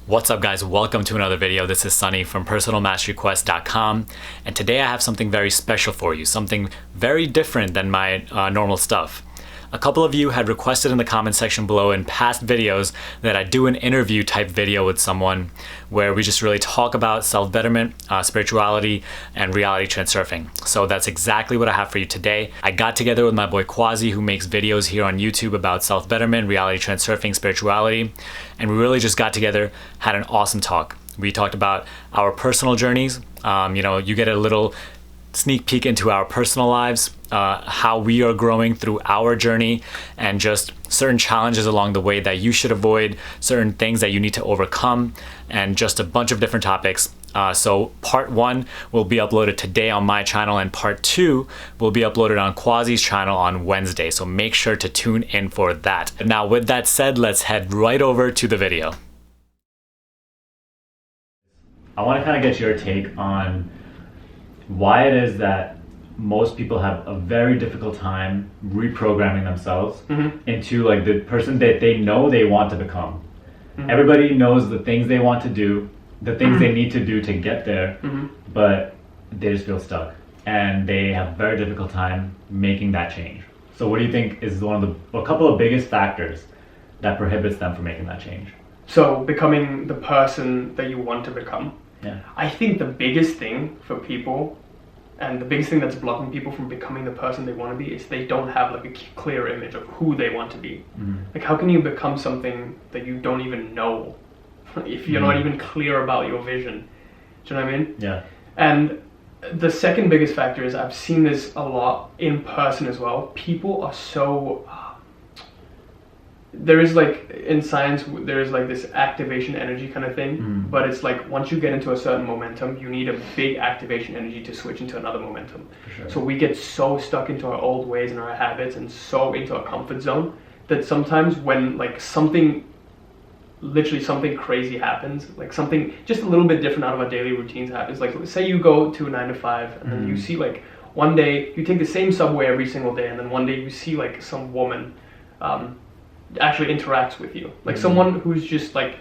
What's up guys, welcome to another video. This is Sunny from personalmasteryquest.com, and today I have something very special for you, something very different than my normal stuff. A couple of you had requested in the comment section below in past videos that I do an interview type video with someone where we just really talk about self-betterment, spirituality, and reality transurfing. So that's exactly what I have for you today. I got together with my boy Quasi, who makes videos here on YouTube about self-betterment, reality transurfing, spirituality, and we really just got together, had an awesome talk. We talked about our personal journeys. You get a little sneak peek into our personal lives, how we are growing through our journey, and just certain challenges along the way that you should avoid, certain things that you need to overcome, and just a bunch of different topics. So part 1 will be uploaded today on my channel, and part 2 will be uploaded on Quasi's channel on Wednesday. So make sure to tune in for that. Now with that said, let's head right over to the video. I want to kind of get your take on why it is that most people have a very difficult time reprogramming themselves into like the person that they know they want to become. Everybody knows the things they want to do, the things they need to do to get there, but they just feel stuck and they have a very difficult time making that change. So what do you think is a couple of biggest factors that prohibits them from making that change? So becoming the person that you want to become. Yeah. I think the biggest thing for people, and the biggest thing that's blocking people from becoming the person they want to be, is they don't have like a clear image of who they want to be. Like, how can you become something that you don't even know if you're not even clear about your vision? Do you know what I mean? Yeah. And the second biggest factor is, I've seen this a lot in person as well. People are so there is like in science there is like this activation energy kind of thing, but it's like once you get into a certain momentum, you need a big activation energy to switch into another momentum. Sure. So we get so stuck into our old ways and our habits and so into our comfort zone that sometimes when like literally something crazy happens, like something just a little bit different out of our daily routines happens, like say you go to a 9 to 5 and then you see like one day you take the same subway every single day, and then one day you see like some woman actually interacts with you, like someone who's just like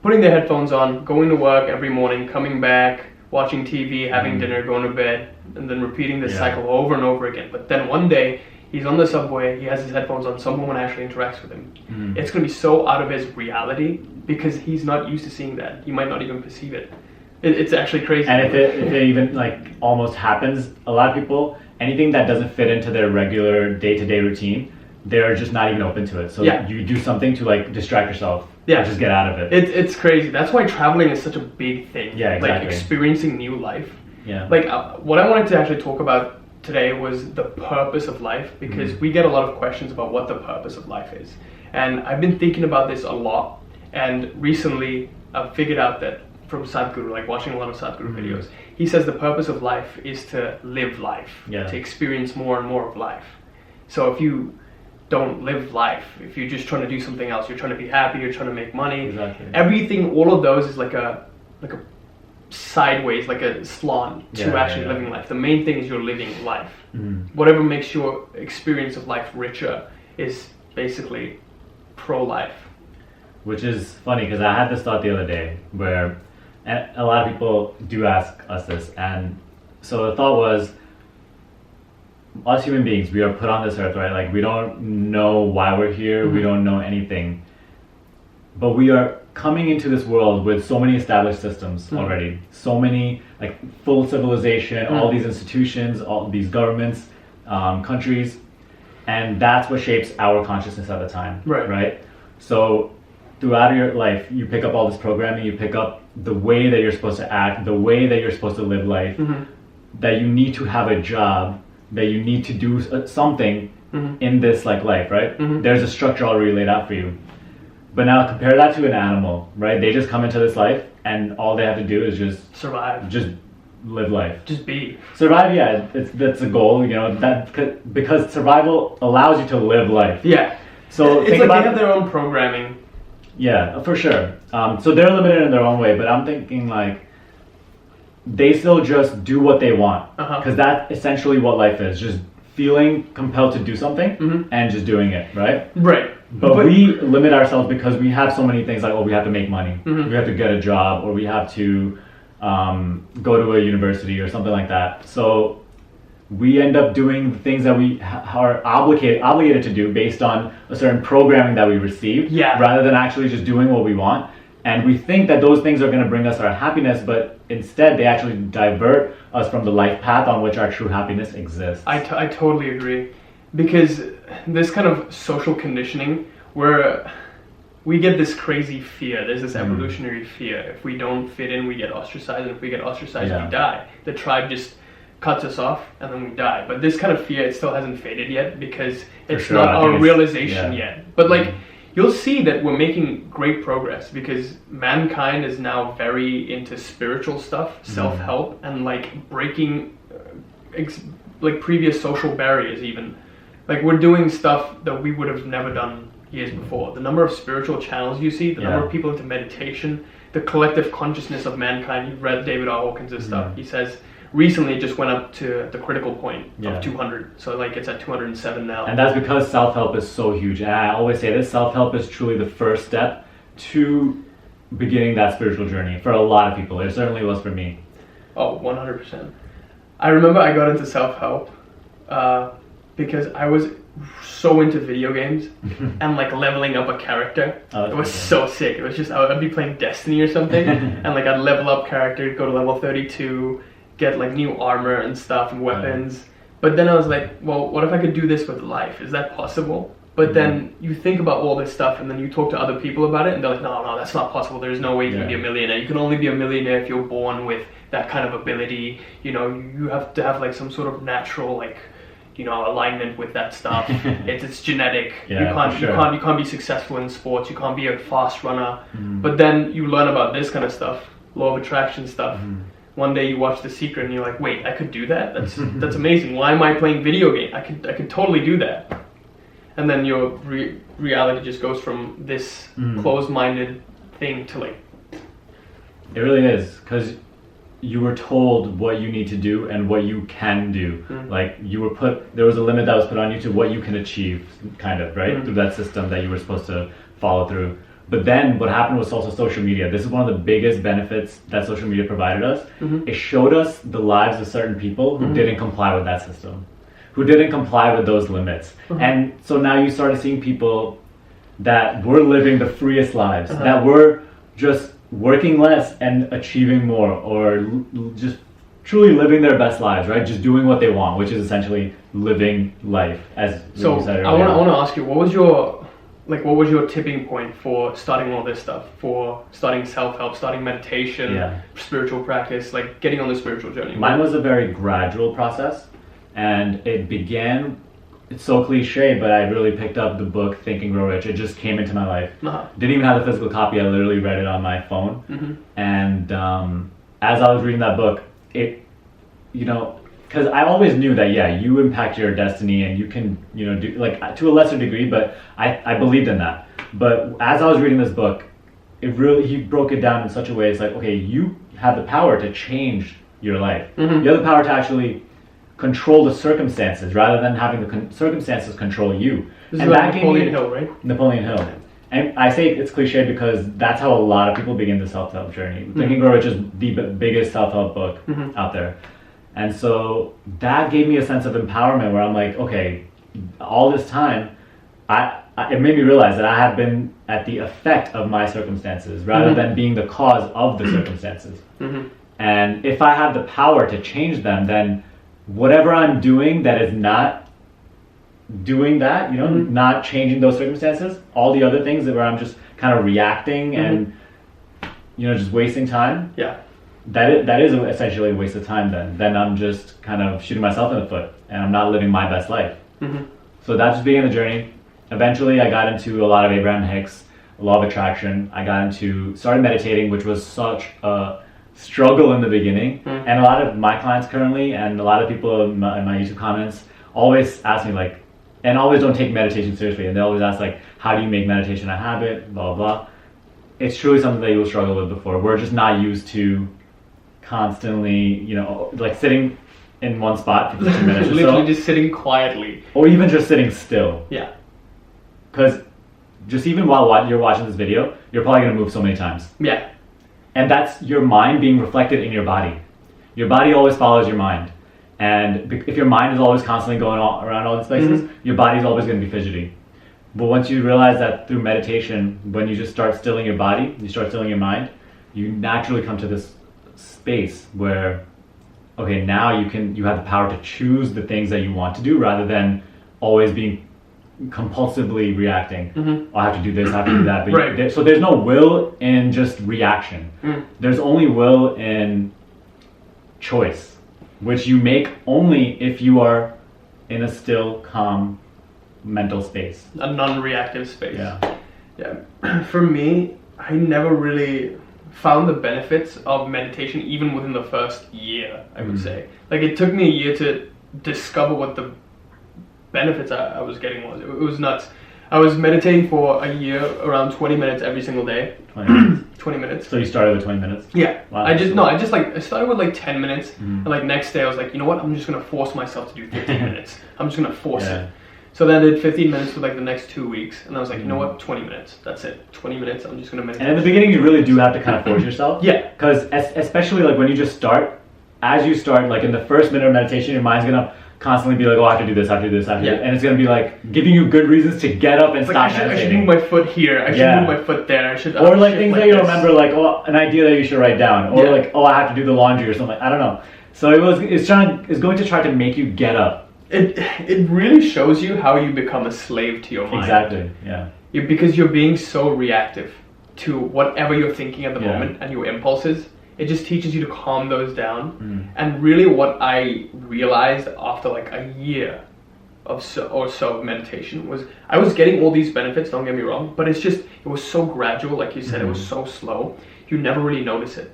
putting their headphones on, going to work every morning, coming back, watching TV, having dinner, going to bed, and then repeating this cycle over and over again. But then one day he's on the subway, he has his headphones on, some woman actually interacts with him. It's going to be so out of his reality because he's not used to seeing that. He might not even perceive it. It's actually crazy. And if it even like almost happens, a lot of people, anything that doesn't fit into their regular day-to-day routine, they're just not even open to it. So you do something to like distract yourself. Yeah, just get out of it. It's crazy. That's why traveling is such a big thing. Yeah, exactly. Like experiencing new life. Yeah. Like what I wanted to actually talk about today was the purpose of life, because we get a lot of questions about what the purpose of life is. And I've been thinking about this a lot. And recently I've figured out that from Sadhguru, like watching a lot of Sadhguru videos, he says the purpose of life is to live life, to experience more and more of life. So if you don't live life, if you're just trying to do something else, you're trying to be happy, you're trying to make money, everything, all of those is like a sideways, like a slant to actually living life. The main thing is you're living life. Whatever makes your experience of life richer is basically pro-life. Which is funny because I had this thought the other day where a lot of people do ask us this, and so the thought was, us human beings, we are put on this earth, right? Like we don't know why we're here, we don't know anything, but we are coming into this world with so many established systems already, so many like full civilization, all these institutions, all these governments, countries, and that's what shapes our consciousness at the time, right? So throughout your life, you pick up all this programming, you pick up the way that you're supposed to act, the way that you're supposed to live life, that you need to have a job, that you need to do something in this like life, right? There's a structure already laid out for you. But now compare that to an animal, right? They just come into this life and all they have to do is just survive, just live life, just be. Survive, yeah, that's a goal, because survival allows you to live life. Yeah. So it's like they have their own programming. Yeah, for sure. So they're limited in their own way, but I'm thinking like they still just do what they want, because that's essentially what life is, just feeling compelled to do something and just doing it, right? Right. But we limit ourselves because we have so many things like, oh, we have to make money, Mhm. we have to get a job, or we have to go to a university or something like that. So we end up doing the things that we are obligated to do based on a certain programming that we received, Yeah. rather than actually just doing what we want. And we think that those things are going to bring us our happiness, but instead they actually divert us from the life path on which our true happiness exists. I totally agree, because this kind of social conditioning where we get this crazy fear, there's this evolutionary fear. If we don't fit in, we get ostracized, and if we get ostracized, Yeah. we die. The tribe just cuts us off, and then we die. But this kind of fear, it still hasn't faded yet, because it's sure, not I our think it's- realization yeah. yet. But like, you'll see that we're making great progress, because mankind is now very into spiritual stuff, self-help, and like breaking like previous social barriers even. Like, we're doing stuff that we would have never done years before. The number of spiritual channels you see, the number of people into meditation, the collective consciousness of mankind. You've read David R. Hawkins' stuff. He says recently it just went up to the critical point of 200. So like it's at 207 now. And that's because self-help is so huge. And I always say this, self-help is truly the first step to beginning that spiritual journey for a lot of people. It certainly was for me. Oh, 100%. I remember I got into self-help because I was so into video games and like leveling up a character. It was so sick. It was just, I'd be playing Destiny or something and like I'd level up character, go to level 32, get like new armor and stuff and weapons. But then I was like, well, what if I could do this with life? Is that possible? But then you think about all this stuff and then you talk to other people about it and they're like, no, that's not possible. There's no way you can be a millionaire. You can only be a millionaire if you're born with that kind of ability. You know, you have to have like some sort of natural like, you know, alignment with that stuff. It's genetic. You can't be successful in sports. You can't be a fast runner. But then you learn about this kind of stuff, law of attraction stuff. One day you watch The Secret and you're like, wait, I could do that? That's amazing. Why am I playing video game? I could totally do that. And then your reality just goes from this closed-minded thing to like... It really is, because you were told what you need to do and what you can do. Like there was a limit that was put on you to what you can achieve, kind of, right? Through that system that you were supposed to follow through. But then what happened was also social media. This is one of the biggest benefits that social media provided us. It showed us the lives of certain people who didn't comply with that system, who didn't comply with those limits. And so now you started seeing people that were living the freest lives, that were just working less and achieving more, or just truly living their best lives, right? Just doing what they want, which is essentially living life, as so you said earlier. I want to ask you, what was your tipping point for starting all this stuff, for starting self-help, starting meditation, spiritual practice, like getting on the spiritual journey? Mine was a very gradual process, and it began, it's so cliche, but I really picked up the book Think and Grow Rich. It just came into my life. Didn't even have the physical copy. I literally read it on my phone. And as I was reading that book, it, you know, because I always knew that, you impact your destiny and you can, you know, do, like, to a lesser degree, but I believed in that. But as I was reading this book, he broke it down in such a way, it's like, okay, you have the power to change your life. You have the power to actually control the circumstances rather than having the circumstances control you. This is like Napoleon Hill, right? Napoleon Hill. And I say it's cliche because that's how a lot of people begin the self-help journey. Think and Grow Rich is the biggest self-help book out there. And so that gave me a sense of empowerment where I'm like, okay, all this time, it made me realize that I have been at the effect of my circumstances rather than being the cause of the circumstances. And if I have the power to change them, then whatever I'm doing that is not doing that, you know, not changing those circumstances, all the other things where I'm just kind of reacting and, you know, just wasting time. That is essentially a waste of time then I'm just kind of shooting myself in the foot and I'm not living my best life. So that just began the journey. Eventually I got into a lot of Abraham Hicks, law of attraction. I started meditating, which was such a struggle in the beginning. And a lot of my clients currently and a lot of people in my YouTube comments always ask me like, and always don't take meditation seriously. And they always ask like, how do you make meditation a habit, blah, blah, blah. It's truly something that you will struggle with before. We're just not used to constantly, you know, like sitting in one spot for 15 minutes or so. Literally just sitting quietly. Or even just sitting still. Because just even while you're watching this video, you're probably going to move so many times. Yeah. And that's your mind being reflected in your body. Your body always follows your mind. And if your mind is always constantly going around all these places, your body's always going to be fidgety. But once you realize that through meditation, when you just start stilling your body, you start stilling your mind, you naturally come to this space where, okay, now you have the power to choose the things that you want to do rather than always being compulsively reacting. Oh, I have to do this, I have to do that. But Right. so there's no will in just reaction. There's only will in choice, which you make only if you are in a still, calm mental space. A non-reactive space. Yeah. Yeah. For me, I never really found the benefits of meditation even within the first year, I would say. Like, it took me a year to discover what the benefits I was getting was. It was nuts. I was meditating for a year, around 20 minutes every single day. 20 minutes. 20 minutes. So you started with 20 minutes? Yeah. Wow, I started with like 10 minutes, and like next day I was like, you know what? I'm just gonna force myself to do 15 minutes. I'm just gonna force it. So then I did 15 minutes for like the next 2 weeks, and I was like, you know what? 20 minutes. That's it. 20 minutes. I'm just gonna meditate. And in the beginning, you really do have to kind of force yourself. Yeah. Because especially like when you just start, as you start, like in the first minute of meditation, your mind's gonna constantly be like, oh, I have to do this, I have to do this, I have to do this. And it's gonna be like giving you good reasons to get up and stop I should meditating. move my foot here. I should move my foot there. I should. Or like things that you this. remember, like, oh, an idea that you should write down, or like, oh, I have to do the laundry or something. I don't know. So it's going to try to make you get up. It really shows you how you become a slave to your mind. Exactly. Yeah. Because you're being so reactive to whatever you're thinking at the moment and your impulses. It just teaches you to calm those down. And really, what I realized after like a year of so of meditation was I was getting all these benefits. Don't get me wrong, but it was so gradual. Like you said, it was so slow. You never really notice it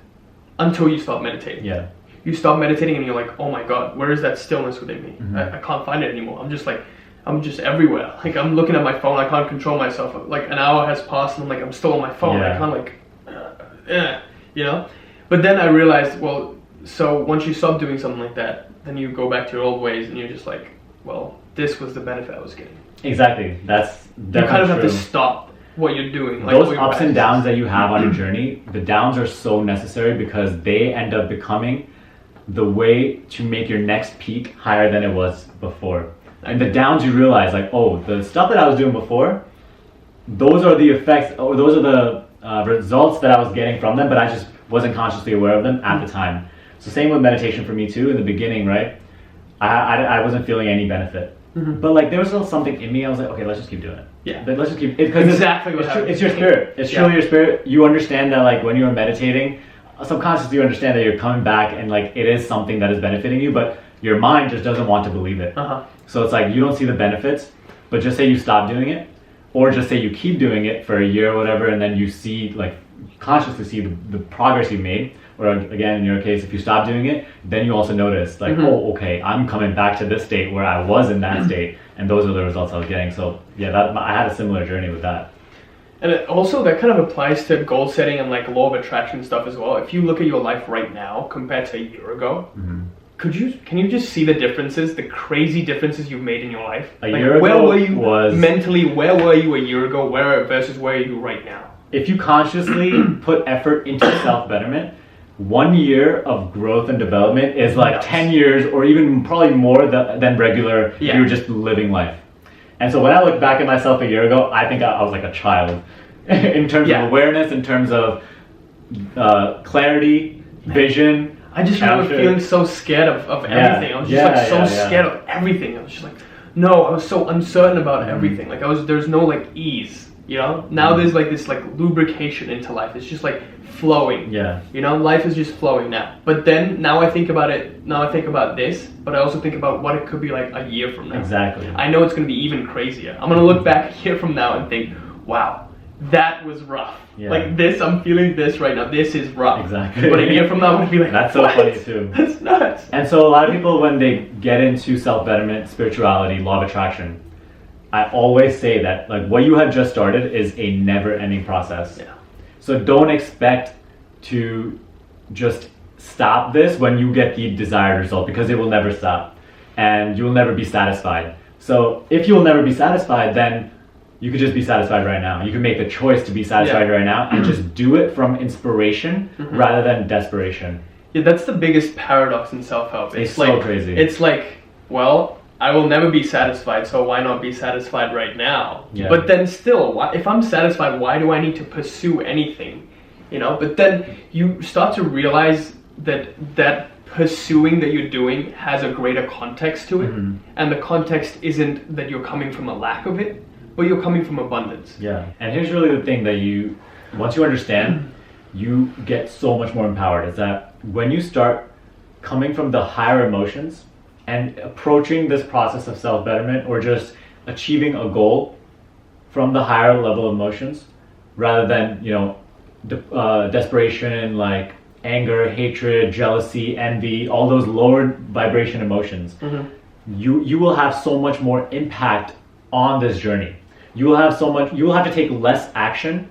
until you start meditating. Yeah. You stop meditating and you're like, oh my god, where is that stillness within me? I can't find it anymore. I'm just everywhere. Like, I'm looking at my phone, I can't control myself. Like, an hour has passed and I'm like, I'm still on my phone. I can't like, you know? But then I realized, well, so once you stop doing something like that, then you go back to your old ways and you're just like, well, this was the benefit I was getting. Exactly. That's definitely You kind of have true. to stop what you're doing. Like, Those ups and downs that you have on your journey, the downs are so necessary because they end up becoming the way to make your next peak higher than it was before. And the downs, you realize, like, oh, the stuff that I was doing before, those are the effects, or those are the results that I was getting from them, but I just wasn't consciously aware of them at the time. So same with meditation for me too. In the beginning, right, I wasn't feeling any benefit. But like there was still something in me. I was like, okay, let's just keep doing it. Yeah. But let's just keep it because Exactly what happened. it's your spirit. It's truly your spirit. You understand that like when you're meditating, subconsciously you understand that you're coming back and like it is something that is benefiting you, but your mind just doesn't want to believe it. So it's like you don't see the benefits, but just say you stop doing it, or just say you keep doing it for a year or whatever, and then you see like consciously see the progress you made. Or again, in your case, if you stop doing it, then you also notice like, oh, okay, I'm coming back to this state where I was in that state, and those are the results I was getting. So yeah, I had a similar journey with that. And it also, that kind of applies to goal setting and like law of attraction stuff as well. If you look at your life right now compared to a year ago, can you just see the differences, the crazy differences you've made in your life? A year ago where were you was mentally? Where were you a year ago? Versus where are you right now? If you consciously put effort into self-betterment, 1 year of growth and development is like 10 years or even probably more than regular if you're just living life. And so when I look back at myself a year ago, I think I was like a child in terms of awareness, in terms of clarity, vision. I just remember feeling so scared of everything. I was just scared of everything. I was just like, no, I was so uncertain about everything. Like there's no like ease, you know? Now there's like this like lubrication into life. It's just like flowing. Yeah. You know, life is just flowing now. But then now I think about this, but I also think about what it could be like a year from now. Exactly. I know it's gonna be even crazier. I'm gonna look back a year from now and think, wow, that was rough. Like this, I'm feeling this right now. This is rough. Exactly. But a year from now, I'm gonna be like, that's so funny too. That's nuts. And so a lot of people, when they get into self-betterment, spirituality, law of attraction, I always say that like what you have just started is a never-ending process. Yeah. So don't expect to just stop this when you get the desired result, because it will never stop and you will never be satisfied. So if you will never be satisfied, then you could just be satisfied right now. You can make the choice to be satisfied right now and just do it from inspiration rather than desperation. Yeah, that's the biggest paradox in self-help. It's so crazy. It's like, well, I will never be satisfied, so why not be satisfied right now? Yeah. But then still, if I'm satisfied, why do I need to pursue anything? But then you start to realize that pursuing that you're doing has a greater context to it, and the context isn't that you're coming from a lack of it, but you're coming from abundance. Yeah, and here's really the thing that once you understand, you get so much more empowered, is that when you start coming from the higher emotions and approaching this process of self-betterment or just achieving a goal from the higher level of emotions, rather than, desperation, like anger, hatred, jealousy, envy, all those lower vibration emotions, you will have so much more impact on this journey. You will have to take less action,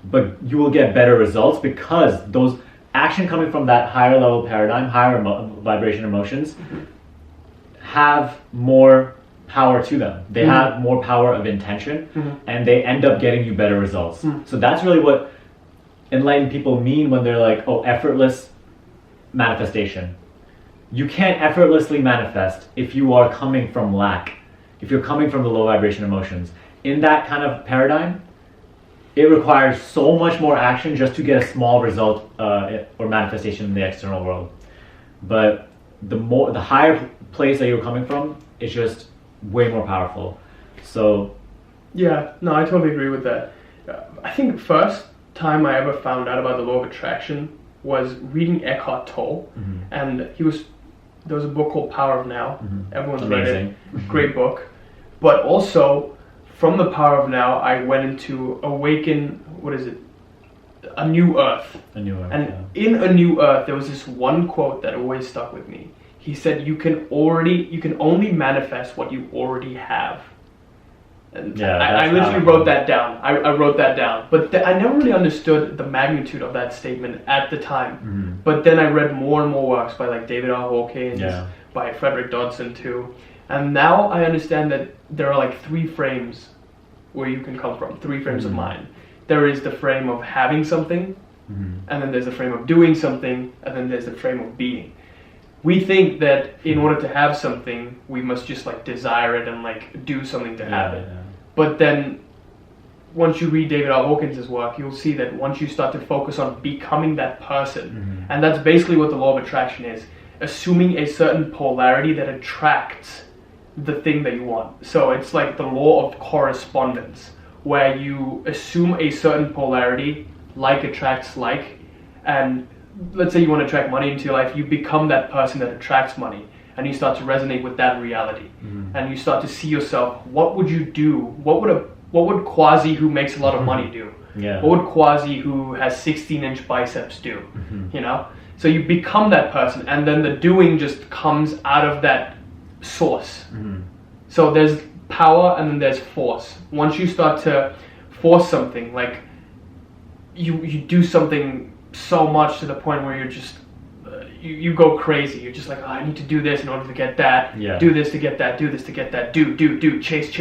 but you will get better results because those action coming from that higher level paradigm, higher vibration emotions, have more power to them. They have more power of intention, and they end up getting you better results. So that's really what enlightened people mean when they're like, oh, effortless manifestation. You can't effortlessly manifest if you are coming from lack, if you're coming from the low vibration emotions. In that kind of paradigm, it requires so much more action just to get a small result or manifestation in the external world. But the higher place that you're coming from is just way more powerful. So yeah, no, I totally agree with that. I think first time I ever found out about the law of attraction was reading Eckhart Tolle, and there was a book called Power of Now. Everyone's read it. Great book. But also from the Power of Now, I went into Awaken. What is it? A New Earth. A New Earth. And in A New Earth, there was this one quote that always stuck with me. He said, "You can only manifest what you already have." And I literally wrote that down. I wrote that down. But I never really understood the magnitude of that statement at the time. But then I read more and more works by like David R. Hawkins, by Frederick Dodson too. And now I understand that there are like 3 frames where you can come from, 3 frames of mind. There is the frame of having something, and then there's the frame of doing something, and then there's the frame of being. We think that in order to have something, we must just like desire it and like do something to have it. But then once you read David R. Hawkins' work, you'll see that once you start to focus on becoming that person, and that's basically what the law of attraction is, assuming a certain polarity that attracts the thing that you want. So it's like the law of correspondence, where you assume a certain polarity, like attracts like, and let's say you want to attract money into your life, you become that person that attracts money, and you start to resonate with that reality, and you start to see yourself, what would you do? What would Quasi, who makes a lot of money, do? What would Quasi, who has 16-inch biceps, do? So you become that person, and then the doing just comes out of that source. So there's power and then there's force. Once you start to force something, like you do something so much to the point where you're just you go crazy. You're just like, oh, I need to do this in order to get that. Do this to get that. Do this to get that. Do. Chase.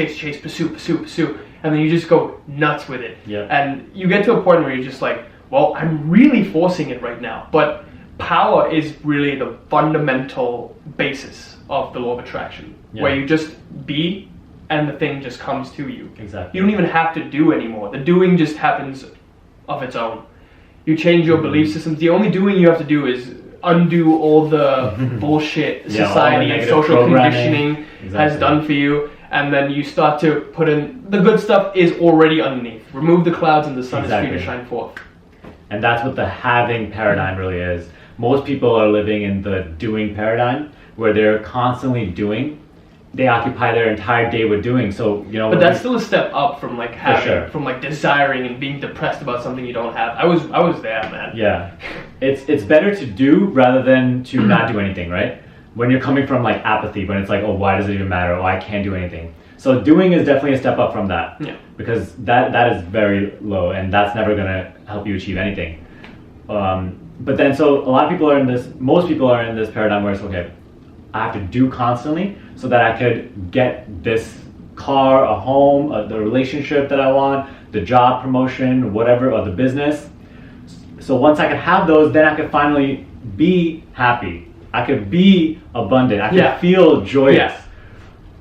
Pursue. And then you just go nuts with it. And you get to a point where you're just like, well, I'm really forcing it right now. But power is really the fundamental basis of the law of attraction, where you just be and the thing just comes to you. Exactly. You don't even have to do anymore. The doing just happens of its own. You change your belief systems. The only doing you have to do is undo all the bullshit society and social conditioning has done for you, and then you start to put in the good stuff is already underneath. Remove the clouds and the sun is free to shine forth. And that's what the having paradigm really is. Most people are living in the doing paradigm, where they're constantly doing. They occupy their entire day with doing. So, but that's still a step up from like having, from like desiring and being depressed about something you don't have. I was there, man. Yeah, it's better to do rather than to not do anything, right? When you're coming from like apathy, when it's like, oh, why does it even matter? Oh, I can't do anything. So doing is definitely a step up from that. Because that is very low, and that's never gonna help you achieve anything. But then, so a lot of people are in this. Most people are in this paradigm where it's okay, I have to do constantly so that I could get this car, a home, the relationship that I want, the job promotion, whatever, or the business. So once I could have those, then I could finally be happy. I could be abundant. I could feel joyous.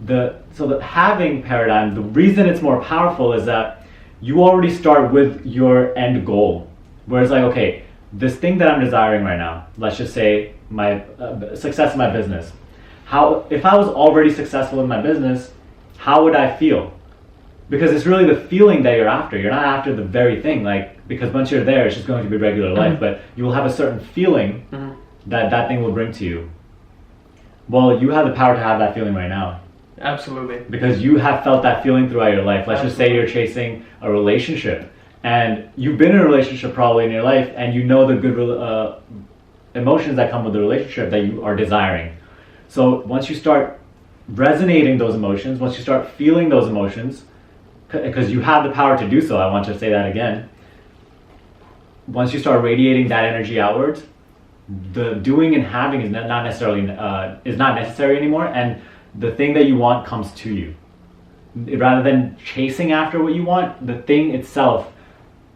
So the having paradigm, the reason it's more powerful is that you already start with your end goal. Whereas like, okay, this thing that I'm desiring right now, let's just say my success in my business. If I was already successful in my business, how would I feel? Because it's really the feeling that you're after. You're not after the very thing, like, because once you're there, it's just going to be regular life, but you will have a certain feeling that thing will bring to you. Well, you have the power to have that feeling right now. Absolutely. Because you have felt that feeling throughout your life. Let's just say you're chasing a relationship, and you've been in a relationship probably in your life, and you know the good emotions that come with the relationship that you are desiring. So once you start resonating those emotions, once you start feeling those emotions, because you have the power to do so, I want to say that again. Once you start radiating that energy outwards, the doing and having is not necessary anymore, and the thing that you want comes to you. Rather than chasing after what you want, the thing itself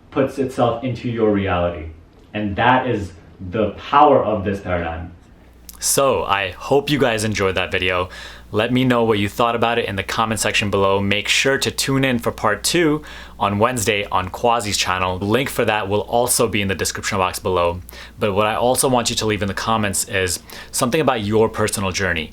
puts itself into your reality, and that is the power of this paradigm. So I hope you guys enjoyed that video. Let me know what you thought about it in the comment section below. Make sure to tune in for part 2 on Wednesday on Quasi's channel. The link for that will also be in the description box below. But what I also want you to leave in the comments is something about your personal journey.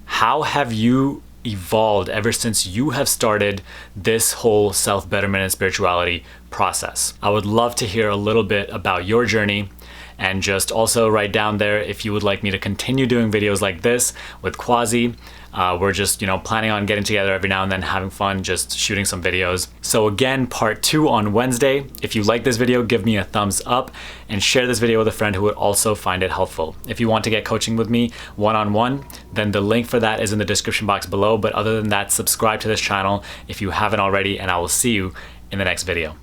How have you evolved ever since you have started this whole self-betterment and spirituality process? I would love to hear a little bit about your journey. And just also write down there if you would like me to continue doing videos like this with Quasi. We're just, planning on getting together every now and then, having fun, just shooting some videos. So again, part 2 on Wednesday. If you like this video, give me a thumbs up and share this video with a friend who would also find it helpful. If you want to get coaching with me one-on-one, then the link for that is in the description box below. But other than that, subscribe to this channel if you haven't already, and I will see you in the next video.